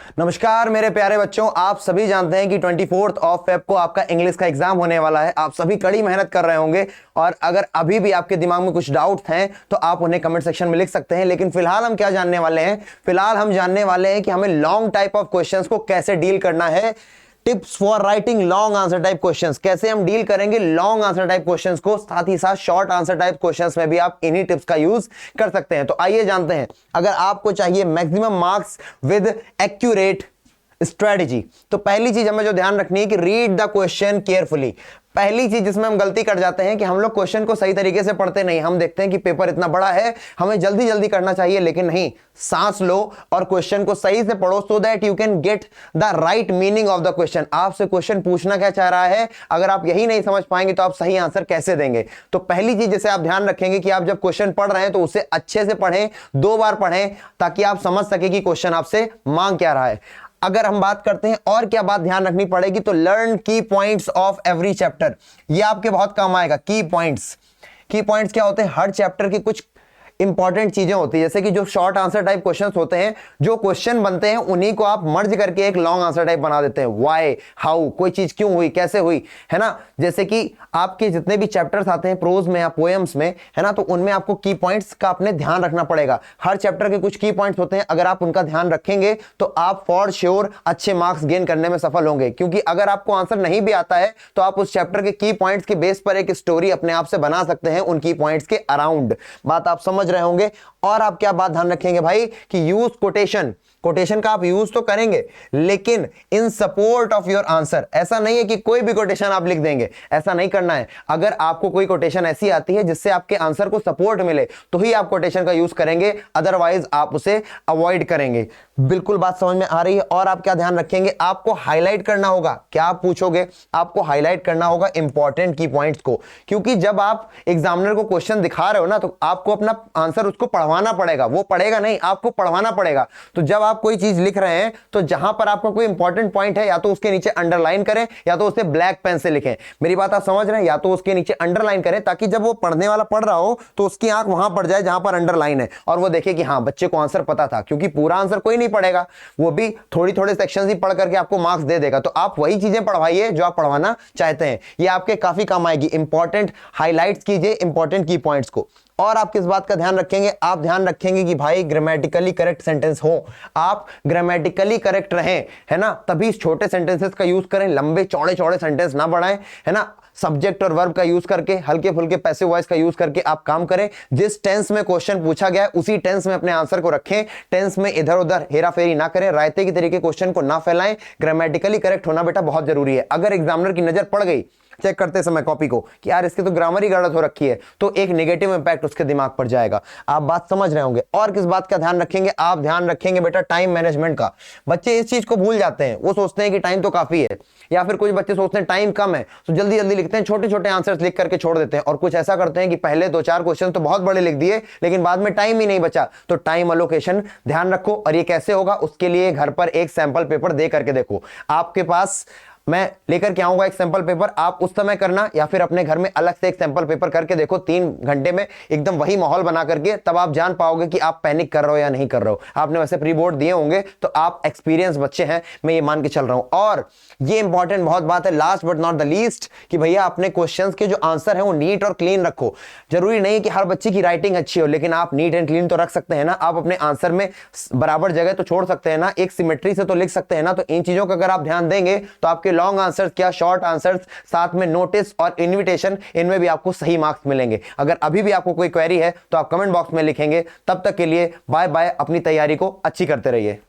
नमस्कार मेरे प्यारे बच्चों, आप सभी जानते हैं कि 24 फेब को आपका इंग्लिश का एग्जाम होने वाला है। आप सभी कड़ी मेहनत कर रहे होंगे और अगर अभी भी आपके दिमाग में कुछ डाउट हैं तो आप उन्हें कमेंट सेक्शन में लिख सकते हैं। लेकिन फिलहाल हम क्या जानने वाले हैं? फिलहाल हम जानने वाले हैं कि हमें लॉन्ग टाइप ऑफ क्वेश्चंस को कैसे डील करना है। Tips for writing long answer type questions, कैसे हम डील करेंगे लॉन्ग आंसर टाइप क्वेश्चंस को, साथ ही साथ शॉर्ट आंसर टाइप क्वेश्चंस में भी आप इन्हीं टिप्स का यूज कर सकते हैं। तो आइए जानते हैं। अगर आपको चाहिए maximum marks with accurate strategy, तो पहली चीज हमें जो ध्यान रखनी है कि रीड द क्वेश्चन केयरफुली। पहली चीज जिसमें हम गलती कर जाते हैं कि हम लोग क्वेश्चन को सही तरीके से पढ़ते नहीं। हम देखते हैं कि पेपर इतना बड़ा है, हमें जल्दी जल्दी करना चाहिए, लेकिन नहीं, सांस लो और क्वेश्चन को सही से पढ़ो so that you can get the right meaning of the question. आपसे क्वेश्चन पूछना क्या चाह रहा है, अगर आप यही नहीं समझ पाएंगे तो आप सही आंसर कैसे देंगे। तो पहली चीज जिसे आप ध्यान रखेंगे कि आप जब क्वेश्चन पढ़ रहे हैं तो उसे अच्छे से पढ़ें, 2 बार पढ़ें, ताकि आप समझ सके कि क्वेश्चन आपसे मांग क्या रहा है। अगर हम बात करते हैं और क्या बात ध्यान रखनी पड़ेगी, तो लर्न की पॉइंट्स ऑफ एवरी चैप्टर। ये आपके बहुत काम आएगा। की पॉइंट्स क्या होते हैं? हर चैप्टर की कुछ इंपॉर्टेंट चीजें होती है, जैसे कि जो शॉर्ट आंसर टाइप क्वेश्चंस होते हैं, जो क्वेश्चन बनते हैं उन्हीं को आप मर्ज करके एक लॉन्ग आंसर टाइप बना देते हैं। व्हाई, हाउ, कोई चीज क्यों हुई, कैसे हुई, है ना। जैसे कि आपके जितने भी चैप्टर्स आते हैं प्रोज में या पोएम्स में, है ना, तो उनमें आपको की पॉइंट्स का अपने ध्यान रखना पड़ेगा। हर चैप्टर के कुछ की पॉइंट्स होते हैं, अगर आप उनका ध्यान रखेंगे तो आप फॉर श्योर अच्छे मार्क्स गेन करने में सफल होंगे। क्योंकि अगर आपको आंसर नहीं भी आता है तो आप उस चैप्टर के की पॉइंट्स के बेस पर एक स्टोरी अपने आप से बना सकते हैं उन की पॉइंट्स के अराउंड। बात आप समझ रहे होंगे। और आप क्या बात ध्यान रखेंगे भाई कि यूज कोटेशन का आप यूज तो करेंगे, लेकिन इन सपोर्ट ऑफ योर आंसर। ऐसा नहीं है कि कोई भी कोटेशन आप लिख देंगे, ऐसा नहीं करना है। अगर आपको कोई कोटेशन ऐसी आती है जिससे आपके आंसर को सपोर्ट मिले तो ही आप कोटेशन का यूज करेंगे, अदरवाइज आप उसे अवॉइड करेंगे। बिल्कुल बात समझ में आ रही है। और आप क्या ध्यान रखेंगे, आपको हाईलाइट करना होगा। क्या आप पूछोगे? आपको हाईलाइट करना होगा इंपॉर्टेंट की पॉइंट्स को, क्योंकि जब आप एग्जामिनर को क्वेश्चन दिखा रहे हो ना, तो आपको अपना आंसर उसको पढ़वाना पड़ेगा। वो पढ़ेगा नहीं, आपको पढ़वाना पड़ेगा। तो जब आप कोई चीज लिख रहे हैं तो जहां पर आपका कोई इंपॉर्टेंट पॉइंट है, या तो उसके नीचे अंडरलाइन करें या तो उसे ब्लैक पेन से लिखें। मेरी बात आप समझ रहे हैं? या तो उसके नीचे अंडरलाइन करें ताकि जब वो पढ़ने वाला पढ़ रहा हो तो उसकी आंख वहां पड़ जाए जहां पर अंडरलाइन है, और वो देखे कि हाँ, बच्चे को आंसर पता था। क्योंकि पूरा आंसर कोई नहीं पढ़ेगा, वो भी थोड़ी थोड़े सेक्शंस ही पढ़ करके आपको मार्क्स दे देगा। तो आप वही चीजें पढ़वाइए जो आप पढ़वाना चाहते हैं। ये आपके काफी काम आएगी। इंपॉर्टेंट हाईलाइट्स कीजिए इंपॉर्टेंट की पॉइंट्स को। और आप किस बात का ध्यान रखेंगे? आप ध्यान रखेंगे कि भाई ग्रामेटिकली करेक्ट सेंटेंस हो, आप ग्रामेटिकली करेक्ट रहें, है ना। तभी छोटे सेंटेंसेस का यूज करें, लंबे चौड़े सेंटेंस ना बढ़ाएं, है ना। सब्जेक्ट और वर्ब का यूज करके, हल्के फुल्के पैसिव वॉइस का यूज करके आप काम करें। जिस टेंस में क्वेश्चन पूछा गया है उसी टेंस में अपने आंसर को रखें। टेंस में इधर उधर हेरा फेरी ना करें, रायते की तरीके क्वेश्चन को ना फैलाएं। ग्रामेटिकली करेक्ट होना बेटा बहुत जरूरी है। अगर एग्जामिनर की नजर पड़ गई चेक करते समय कॉपी को कि यार इसकी तो ग्रामर ही गलत हो रखी है, तो एक नेगेटिव इंपैक्ट उसके दिमाग पर जाएगा। आप बात समझ रहे होंगे। और किस बात का ध्यान रखेंगे? आप ध्यान रखेंगे बेटा टाइम मैनेजमेंट का। बच्चे इस चीज को भूल जाते हैं, वो सोचते हैं कि टाइम तो काफी है, या फिर कुछ बच्चे सोचते हैं टाइम कम है तो जल्दी जल्दी लिखते हैं, छोटे छोटे आंसर्स लिख करके छोड़ देते हैं। और कुछ ऐसा करते हैं कि पहले 2-4 क्वेश्चन तो बहुत बड़े लिख दिए, लेकिन बाद में टाइम ही नहीं बचा। तो टाइम अलोकेशन ध्यान रखो। और ये कैसे होगा, उसके लिए घर पर एक सैंपल पेपर दे करके देखो। आपके पास मैं लेकर के आऊंगा एक सैंपल पेपर, आप उस समय करना, या फिर अपने घर में अलग से एक सैंपल पेपर करके देखो 3 घंटे में, एकदम वही माहौल बना करके। तब आप जान पाओगे कि आप पैनिक कर रहे हो या नहीं कर रहे हो। आपने वैसे प्री बोर्ड दिए होंगे तो आप एक्सपीरियंस बच्चे हैं, मैं ये मान के चल रहा हूं। और ये इंपॉर्टेंट बहुत बात है, last but not the least, कि भैया अपने क्वेश्चंस के जो आंसर है वो नीट और क्लीन रखो। जरूरी नहीं कि हर बच्चे की राइटिंग अच्छी हो, लेकिन आप नीट एंड क्लीन तो रख सकते हैं ना। आप अपने आंसर में बराबर जगह तो छोड़ सकते हैं ना, एक सिमेट्री से तो लिख सकते हैं ना। तो इन चीजों का अगर आप ध्यान देंगे तो आपके लॉन्ग आंसर क्या, शॉर्ट आंसर्स, साथ में नोटिस और इनविटेशन, इनमें भी आपको सही मार्क्स मिलेंगे। अगर अभी भी आपको कोई क्वेरी है तो आप कमेंट बॉक्स में लिखेंगे। तब तक के लिए बाय बाय। अपनी तैयारी को अच्छी करते रहिए।